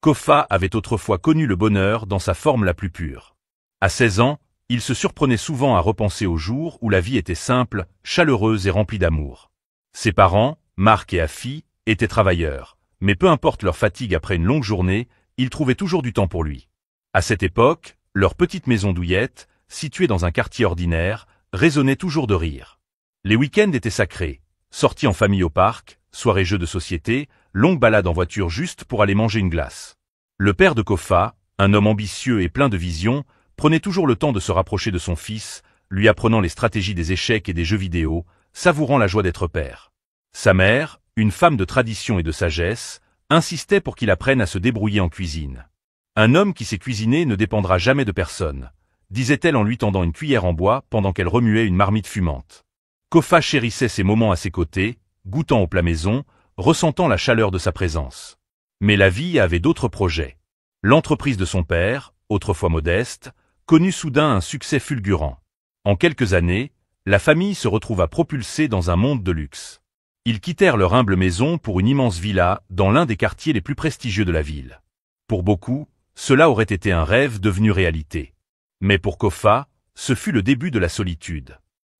Kofa avait autrefois connu le bonheur dans sa forme la plus pure. À 16 ans, il se surprenait souvent à repenser aux jours où la vie était simple, chaleureuse et remplie d'amour. Ses parents, Mark et Afi, étaient travailleurs, mais peu importe leur fatigue après une longue journée, ils trouvaient toujours du temps pour lui. À cette époque, leur petite maison douillette, située dans un quartier ordinaire, résonnait toujours de rire. Les week-ends étaient sacrés, sorties en famille au parc, soirées jeux de société, longues balades en voiture juste pour aller manger une glace. Le père de Kofa, un homme ambitieux et plein de vision, prenait toujours le temps de se rapprocher de son fils, lui apprenant les stratégies des échecs et des jeux vidéo, savourant la joie d'être père. Sa mère, une femme de tradition et de sagesse, insistait pour qu'il apprenne à se débrouiller en cuisine. Un homme qui sait cuisiner ne dépendra jamais de personne, disait-elle en lui tendant une cuillère en bois pendant qu'elle remuait une marmite fumante. Kofa chérissait ces moments à ses côtés, goûtant au plat maison, ressentant la chaleur de sa présence. Mais la vie avait d'autres projets. L'entreprise de son père, autrefois modeste, connut soudain un succès fulgurant. En quelques années, la famille se retrouva propulsée dans un monde de luxe. Ils quittèrent leur humble maison pour une immense villa dans l'un des quartiers les plus prestigieux de la ville. Pour beaucoup, cela aurait été un rêve devenu réalité. Mais pour Kofa, ce fut le début de la solitude.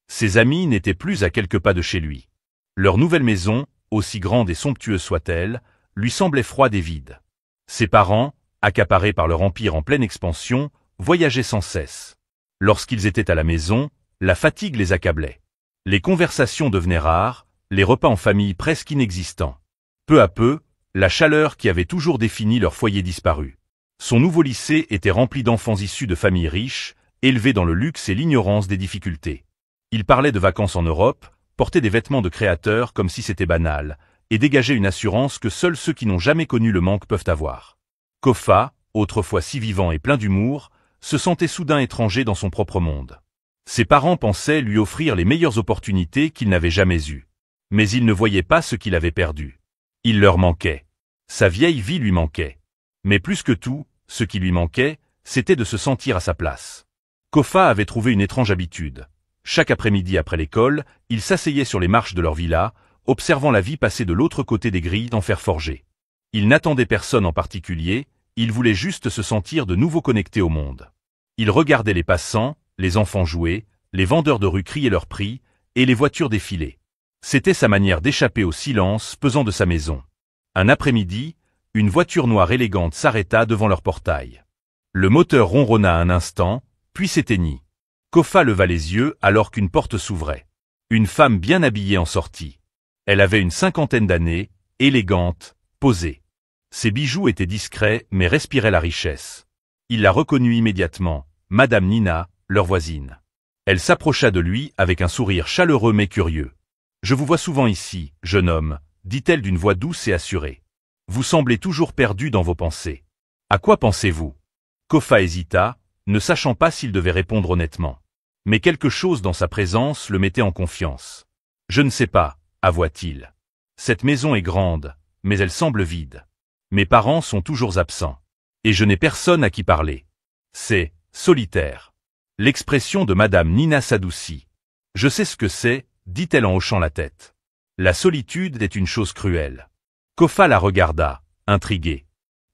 Ses amis n'étaient plus à quelques pas de chez lui. Leur nouvelle maison, aussi grande et somptueuse soit-elle, lui semblait froide et vide. Ses parents, accaparés par leur empire en pleine expansion, voyageaient sans cesse. Lorsqu'ils étaient à la maison, la fatigue les accablait. Les conversations devenaient rares, les repas en famille presque inexistants. Peu à peu, la chaleur qui avait toujours défini leur foyer disparut. Son nouveau lycée était rempli d'enfants issus de familles riches, élevés dans le luxe et l'ignorance des difficultés. Ils parlaient de vacances en Europe, portaient des vêtements de créateurs comme si c'était banal, et dégageaient une assurance que seuls ceux qui n'ont jamais connu le manque peuvent avoir. Kofa, autrefois si vivant et plein d'humour, se sentait soudain étranger dans son propre monde. Ses parents pensaient lui offrir les meilleures opportunités qu'il n'avait jamais eues. Mais ils ne voyaient pas ce qu'il avait perdu. Il leur manquait. Sa vieille vie lui manquait. Mais plus que tout, ce qui lui manquait, c'était de se sentir à sa place. Kofa avait trouvé une étrange habitude. Chaque après-midi après l'école, il s'asseyait sur les marches de leur villa, observant la vie passer de l'autre côté des grilles en fer forgé. Il n'attendait personne en particulier, il voulait juste se sentir de nouveau connecté au monde. Il regardait les passants, les enfants jouer, les vendeurs de rue crier leurs prix, et les voitures défiler. C'était sa manière d'échapper au silence pesant de sa maison. Un après-midi, une voiture noire élégante s'arrêta devant leur portail. Le moteur ronronna un instant, puis s'éteignit. Kofa leva les yeux alors qu'une porte s'ouvrait. Une femme bien habillée en sortit. Elle avait une 50aine d'années, élégante, posée. Ses bijoux étaient discrets mais respiraient la richesse. Il la reconnut immédiatement, Madame Nina, leur voisine. Elle s'approcha de lui avec un sourire chaleureux mais curieux. « Je vous vois souvent ici, jeune homme, » dit-elle d'une voix douce et assurée. « Vous semblez toujours perdu dans vos pensées. À quoi pensez-vous » Kofa hésita, ne sachant pas s'il devait répondre honnêtement. Mais quelque chose dans sa présence le mettait en confiance. « Je ne sais pas, » avoua-t-il. « Cette maison est grande, mais elle semble vide. Mes parents sont toujours absents. Et je n'ai personne à qui parler. C'est solitaire. » L'expression de Madame Nina s'adoucit. « Je sais ce que c'est, » dit-elle en hochant la tête. La solitude est une chose cruelle. Kofa la regarda, intrigué.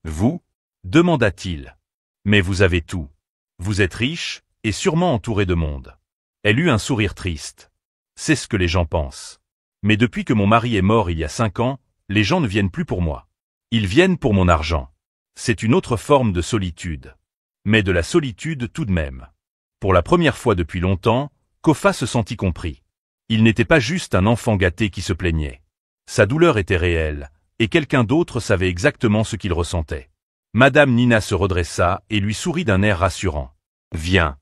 Vous? Demanda-t-il. Mais vous avez tout. Vous êtes riche, et sûrement entouré de monde. Elle eut un sourire triste. C'est ce que les gens pensent. Mais depuis que mon mari est mort il y a 5 ans, les gens ne viennent plus pour moi. Ils viennent pour mon argent. C'est une autre forme de solitude. Mais de la solitude tout de même. Pour la première fois depuis longtemps, Kofa se sentit compris. Il n'était pas juste un enfant gâté qui se plaignait. Sa douleur était réelle, et quelqu'un d'autre savait exactement ce qu'il ressentait. Madame Nina se redressa et lui sourit d'un air rassurant. « Viens,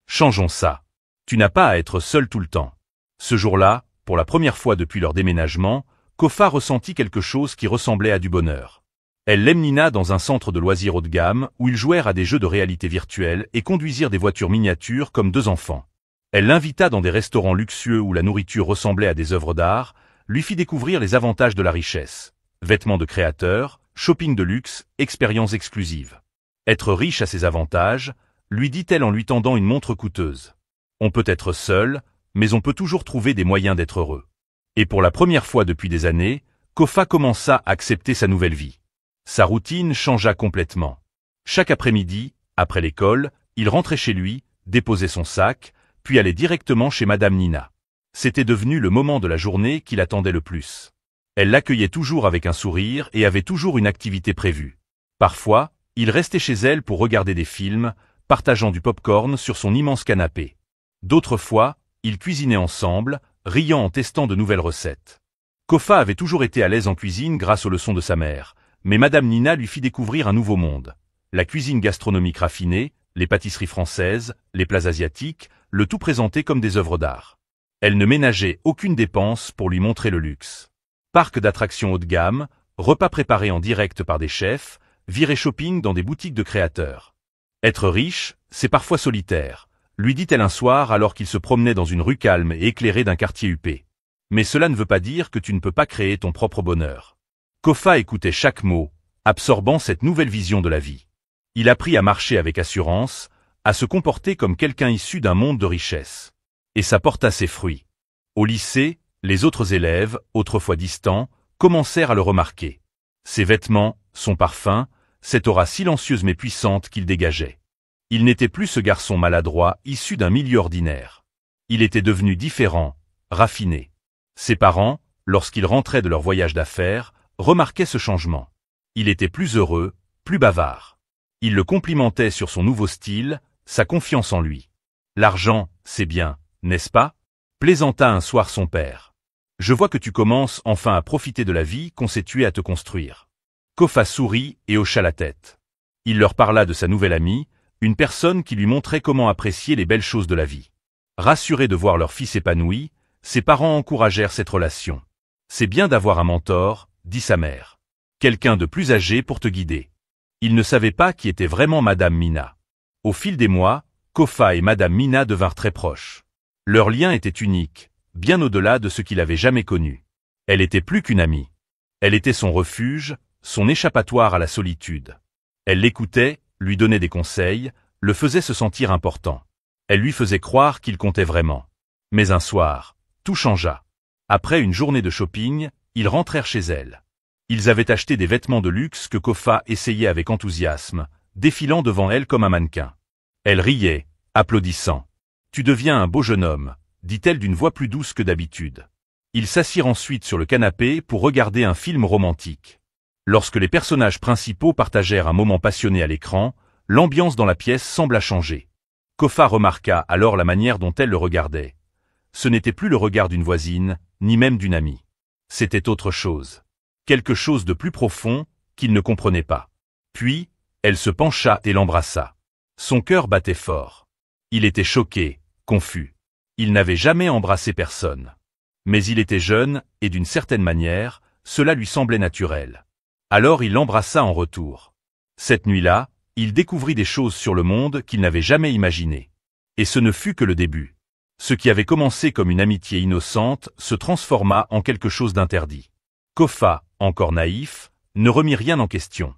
changeons ça. Tu n'as pas à être seul tout le temps. » Ce jour-là, pour la première fois depuis leur déménagement, Kofa ressentit quelque chose qui ressemblait à du bonheur. Elle l'emmena dans un centre de loisirs haut de gamme où ils jouèrent à des jeux de réalité virtuelle et conduisirent des voitures miniatures comme 2 enfants. Elle l'invita dans des restaurants luxueux où la nourriture ressemblait à des œuvres d'art, lui fit découvrir les avantages de la richesse. Vêtements de créateurs, shopping de luxe, expériences exclusives. Être riche a ses avantages, lui dit-elle en lui tendant une montre coûteuse. On peut être seul, mais on peut toujours trouver des moyens d'être heureux. Et pour la première fois depuis des années, Kofa commença à accepter sa nouvelle vie. Sa routine changea complètement. Chaque après-midi, après l'école, il rentrait chez lui, déposait son sac, puis allait directement chez Madame Nina. C'était devenu le moment de la journée qu'il attendait le plus. Elle l'accueillait toujours avec un sourire et avait toujours une activité prévue. Parfois, il restait chez elle pour regarder des films, partageant du pop-corn sur son immense canapé. D'autres fois, ils cuisinaient ensemble, riant en testant de nouvelles recettes. Kofa avait toujours été à l'aise en cuisine grâce aux leçons de sa mère, mais Madame Nina lui fit découvrir un nouveau monde. La cuisine gastronomique raffinée, les pâtisseries françaises, les plats asiatiques, le tout présenté comme des œuvres d'art. Elle ne ménageait aucune dépense pour lui montrer le luxe. Parc d'attractions haut de gamme, repas préparés en direct par des chefs, virée shopping dans des boutiques de créateurs. Être riche, c'est parfois solitaire, lui dit-elle un soir alors qu'il se promenait dans une rue calme et éclairée d'un quartier huppé. Mais cela ne veut pas dire que tu ne peux pas créer ton propre bonheur. Kofa écoutait chaque mot, absorbant cette nouvelle vision de la vie. Il apprit à marcher avec assurance, à se comporter comme quelqu'un issu d'un monde de richesse. Et ça porta ses fruits. Au lycée, les autres élèves, autrefois distants, commencèrent à le remarquer. Ses vêtements, son parfum, cette aura silencieuse mais puissante qu'il dégageait. Il n'était plus ce garçon maladroit issu d'un milieu ordinaire. Il était devenu différent, raffiné. Ses parents, lorsqu'ils rentraient de leur voyage d'affaires, remarquaient ce changement. Il était plus heureux, plus bavard. Ils le complimentaient sur son nouveau style, sa confiance en lui. L'argent, c'est bien, n'est-ce pas? Plaisanta un soir son père. Je vois que tu commences enfin à profiter de la vie qu'on s'est tué à te construire. Kofa sourit et hocha la tête. Il leur parla de sa nouvelle amie, une personne qui lui montrait comment apprécier les belles choses de la vie. Rassurés de voir leur fils épanoui, ses parents encouragèrent cette relation. C'est bien d'avoir un mentor, dit sa mère. Quelqu'un de plus âgé pour te guider. Il ne savait pas qui était vraiment Madame Mina. Au fil des mois, Kofa et Madame Mina devinrent très proches. Leur lien était unique, bien au-delà de ce qu'il avait jamais connu. Elle était plus qu'une amie. Elle était son refuge, son échappatoire à la solitude. Elle l'écoutait, lui donnait des conseils, le faisait se sentir important. Elle lui faisait croire qu'il comptait vraiment. Mais un soir, tout changea. Après une journée de shopping, ils rentrèrent chez elle. Ils avaient acheté des vêtements de luxe que Kofa essayait avec enthousiasme, défilant devant elle comme un mannequin. Elle riait, applaudissant. « Tu deviens un beau jeune homme », dit-elle d'une voix plus douce que d'habitude. Ils s'assirent ensuite sur le canapé pour regarder un film romantique. Lorsque les personnages principaux partagèrent un moment passionné à l'écran, l'ambiance dans la pièce sembla changer. Kofa remarqua alors la manière dont elle le regardait. Ce n'était plus le regard d'une voisine, ni même d'une amie. C'était autre chose. Quelque chose de plus profond, qu'il ne comprenait pas. Puis, elle se pencha et l'embrassa. Son cœur battait fort. Il était choqué, confus. Il n'avait jamais embrassé personne. Mais il était jeune, et d'une certaine manière, cela lui semblait naturel. Alors il l'embrassa en retour. Cette nuit-là, il découvrit des choses sur le monde qu'il n'avait jamais imaginées. Et ce ne fut que le début. Ce qui avait commencé comme une amitié innocente se transforma en quelque chose d'interdit. Kofa, encore naïf, ne remit rien en question.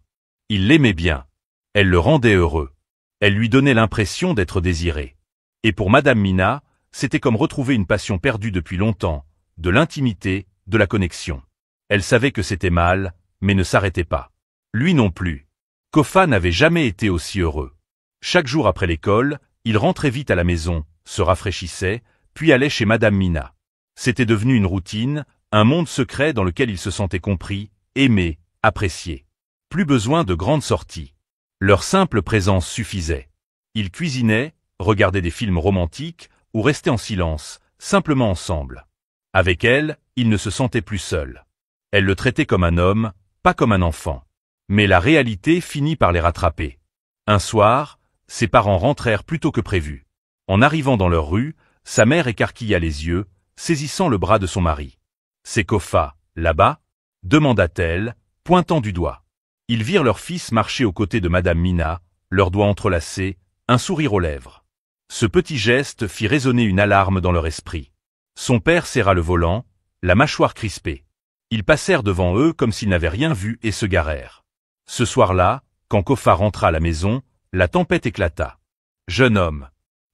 Il l'aimait bien. Elle le rendait heureux. Elle lui donnait l'impression d'être désiré. Et pour Madame Mina, c'était comme retrouver une passion perdue depuis longtemps, de l'intimité, de la connexion. Elle savait que c'était mal, mais ne s'arrêtait pas. Lui non plus. Kofa n'avait jamais été aussi heureux. Chaque jour après l'école, il rentrait vite à la maison, se rafraîchissait, puis allait chez Madame Mina. C'était devenu une routine, un monde secret dans lequel il se sentait compris, aimé, apprécié. Plus besoin de grandes sorties. Leur simple présence suffisait. Ils cuisinaient, regardaient des films romantiques, ou restaient en silence, simplement ensemble. Avec elle, il ne se sentait plus seul. Elle le traitait comme un homme, pas comme un enfant. Mais la réalité finit par les rattraper. Un soir, ses parents rentrèrent plus tôt que prévu. En arrivant dans leur rue, sa mère écarquilla les yeux, saisissant le bras de son mari. « C'est Kofa, là-bas » demanda-t-elle, pointant du doigt. Ils virent leur fils marcher aux côtés de Madame Mina, leurs doigts entrelacés, un sourire aux lèvres. Ce petit geste fit résonner une alarme dans leur esprit. Son père serra le volant, la mâchoire crispée. Ils passèrent devant eux comme s'ils n'avaient rien vu et se garèrent. Ce soir-là, quand Kofa rentra à la maison, la tempête éclata. « Jeune homme »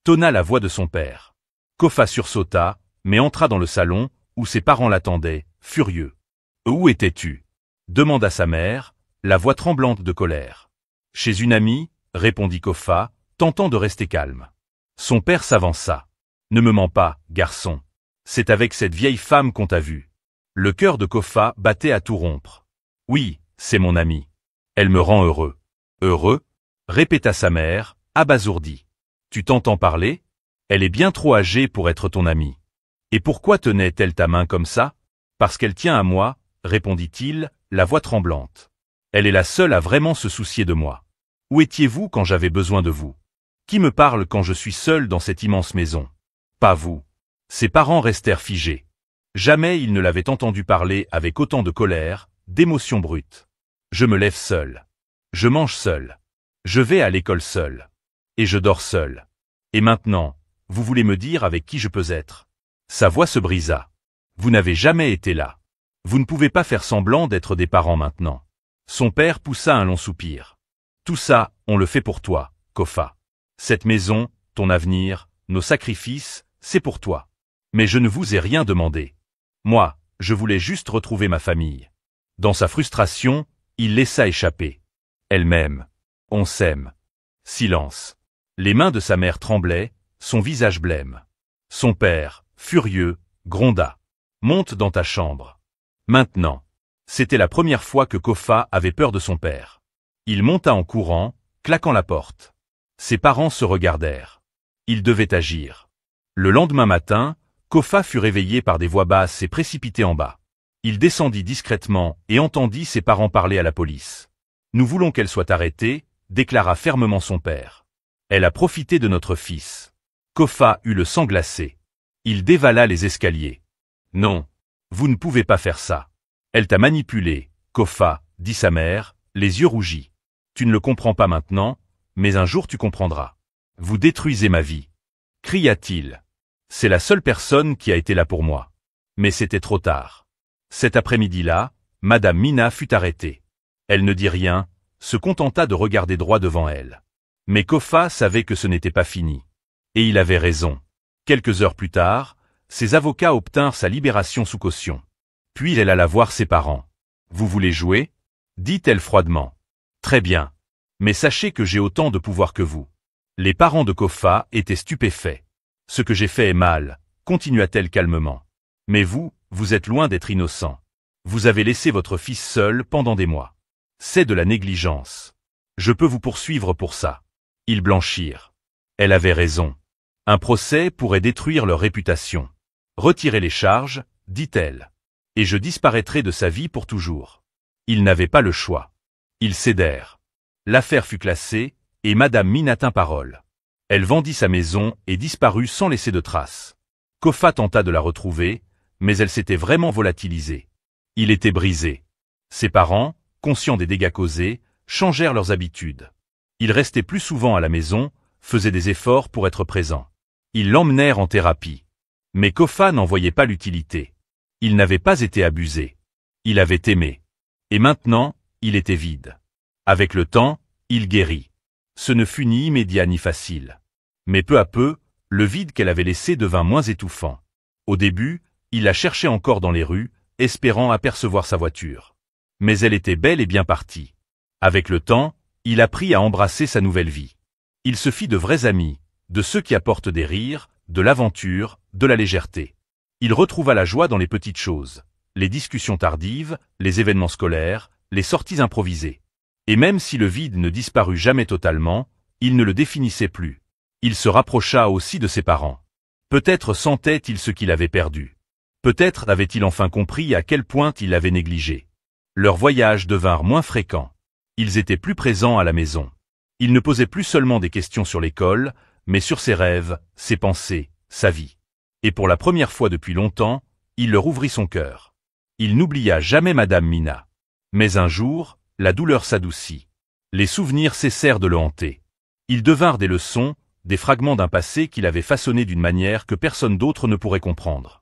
tonna la voix de son père. Kofa sursauta, mais entra dans le salon, où ses parents l'attendaient, furieux. « Où étais-tu » demanda sa mère, la voix tremblante de colère. Chez une amie, répondit Kofa, tentant de rester calme. Son père s'avança. Ne me mens pas, garçon. C'est avec cette vieille femme qu'on t'a vu. Le cœur de Kofa battait à tout rompre. Oui, c'est mon amie. Elle me rend heureux. Heureux? Répéta sa mère, abasourdie. Tu t'entends parler? Elle est bien trop âgée pour être ton amie. Et pourquoi tenait-elle ta main comme ça? Parce qu'elle tient à moi, répondit-il, la voix tremblante. Elle est la seule à vraiment se soucier de moi. Où étiez-vous quand j'avais besoin de vous? Qui me parle quand je suis seul dans cette immense maison? Pas vous. Ses parents restèrent figés. Jamais ils ne l'avaient entendu parler avec autant de colère, d'émotion brute. Je me lève seul. Je mange seul. Je vais à l'école seul. Et je dors seul. Et maintenant, vous voulez me dire avec qui je peux être? Sa voix se brisa. Vous n'avez jamais été là. Vous ne pouvez pas faire semblant d'être des parents maintenant. Son père poussa un long soupir. Tout ça, on le fait pour toi, Kofa. Cette maison, ton avenir, nos sacrifices, c'est pour toi. Mais je ne vous ai rien demandé. Moi, je voulais juste retrouver ma famille. Dans sa frustration, il laissa échapper. Elle m'aime. On s'aime. Silence. Les mains de sa mère tremblaient, son visage blême. Son père, furieux, gronda. Monte dans ta chambre. Maintenant. C'était la première fois que Kofa avait peur de son père. Il monta en courant, claquant la porte. Ses parents se regardèrent. Il devait agir. Le lendemain matin, Kofa fut réveillé par des voix basses et précipité en bas. Il descendit discrètement et entendit ses parents parler à la police. « Nous voulons qu'elle soit arrêtée », déclara fermement son père. « Elle a profité de notre fils. » Kofa eut le sang glacé. Il dévala les escaliers. « Non, vous ne pouvez pas faire ça. Elle t'a manipulé, Kofa, dit sa mère, les yeux rougis. Tu ne le comprends pas maintenant, mais un jour tu comprendras. Vous détruisez ma vie. » Cria-t-il. C'est la seule personne qui a été là pour moi. Mais c'était trop tard. Cet après-midi-là, Madame Mina fut arrêtée. Elle ne dit rien, se contenta de regarder droit devant elle. Mais Kofa savait que ce n'était pas fini. Et il avait raison. Quelques heures plus tard, ses avocats obtinrent sa libération sous caution. Puis elle alla voir ses parents. « Vous voulez jouer ?» dit-elle froidement. « Très bien. Mais sachez que j'ai autant de pouvoir que vous. » Les parents de Kofa étaient stupéfaits. « Ce que j'ai fait est mal, » continua-t-elle calmement. « Mais vous, vous êtes loin d'être innocent. Vous avez laissé votre fils seul pendant des mois. C'est de la négligence. Je peux vous poursuivre pour ça. » Ils blanchirent. Elle avait raison. Un procès pourrait détruire leur réputation. « Retirez les charges, » dit-elle. « Et je disparaîtrai de sa vie pour toujours. » Ils n'avaient pas le choix. Ils cédèrent. L'affaire fut classée, et Madame Mina tint parole. Elle vendit sa maison et disparut sans laisser de traces. Kofa tenta de la retrouver, mais elle s'était vraiment volatilisée. Il était brisé. Ses parents, conscients des dégâts causés, changèrent leurs habitudes. Ils restaient plus souvent à la maison, faisaient des efforts pour être présents. Ils l'emmenèrent en thérapie. Mais Kofa n'en voyait pas l'utilité. Il n'avait pas été abusé. Il avait aimé. Et maintenant, il était vide. Avec le temps, il guérit. Ce ne fut ni immédiat ni facile. Mais peu à peu, le vide qu'elle avait laissé devint moins étouffant. Au début, il la cherchait encore dans les rues, espérant apercevoir sa voiture. Mais elle était bel et bien partie. Avec le temps, il apprit à embrasser sa nouvelle vie. Il se fit de vrais amis, de ceux qui apportent des rires, de l'aventure, de la légèreté. Il retrouva la joie dans les petites choses, les discussions tardives, les événements scolaires, les sorties improvisées. Et même si le vide ne disparut jamais totalement, il ne le définissait plus. Il se rapprocha aussi de ses parents. Peut-être sentait-il ce qu'il avait perdu. Peut-être avait-il enfin compris à quel point il l'avait négligé. Leurs voyages devinrent moins fréquents. Ils étaient plus présents à la maison. Il ne posait plus seulement des questions sur l'école, mais sur ses rêves, ses pensées, sa vie. Et pour la première fois depuis longtemps, il leur ouvrit son cœur. Il n'oublia jamais Madame Mina. Mais un jour, la douleur s'adoucit. Les souvenirs cessèrent de le hanter. Ils devinrent des leçons, des fragments d'un passé qu'il avait façonné d'une manière que personne d'autre ne pourrait comprendre.